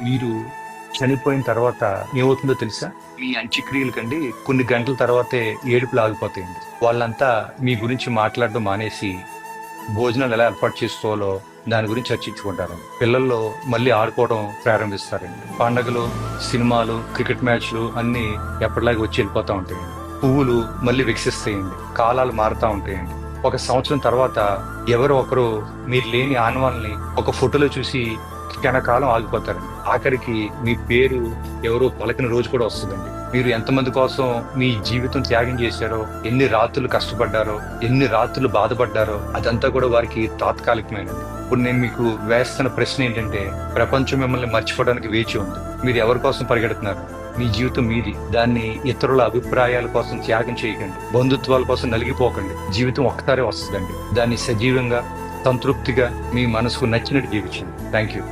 మీరు చనిపోయిన తర్వాత ఏమవుతుందో తెలుసా? మీ అంత్యక్రియల కండి కొన్ని గంటల తర్వాతే ఏడుపులు ఆగిపోతాయండి. వాళ్ళంతా మీ గురించి మాట్లాడడం మానేసి భోజనాలు ఎలా ఏర్పాటు చేసుకోవాలో దాని గురించి చర్చించుకుంటారండి. పిల్లల్లో మళ్ళీ ఆడుకోవడం ప్రారంభిస్తారండి. పండగలు, సినిమాలు, క్రికెట్ మ్యాచ్లు అన్నీ ఎప్పటిలాగే వచ్చి వెళ్ళిపోతూ ఉంటాయండి. పువ్వులు మళ్ళీ వికసిస్తాయండి. కాలాలు మారుతూ ఉంటాయండి. ఒక సంవత్సరం తర్వాత ఎవరో ఒకరు మీరు లేని ఆనవాల్ని ఒక ఫోటోలో చూసి క్షణకాలం ఆగిపోతారండి. ఆఖరికి మీ పేరు ఎవరో పలకని రోజు కూడా వస్తుందండి. మీరు ఎంతమంది కోసం మీ జీవితం త్యాగం చేశారో, ఎన్ని రాత్రులు కష్టపడ్డారో, ఎన్ని రాత్రులు బాధపడ్డారో అదంతా కూడా వారికి తాత్కాలికమైనది. ఇప్పుడు నేను మీకు వేస్తున్న ప్రశ్న ఏంటంటే, ప్రపంచం మిమ్మల్ని మర్చిపోవడానికి వేచి ఉంది. మీరు ఎవరి కోసం పరిగెడుతున్నారు? మీ జీవితం మీది. దాన్ని ఇతరుల అభిప్రాయాల కోసం త్యాగం చేయకండి. బంధుత్వాల కోసం నలిగిపోకండి. జీవితం ఒక్కసారే వస్తుందండి. దాన్ని సజీవంగా, సంతృప్తిగా, మీ మనసుకు నచ్చినట్టు జీవించండి. Thank you.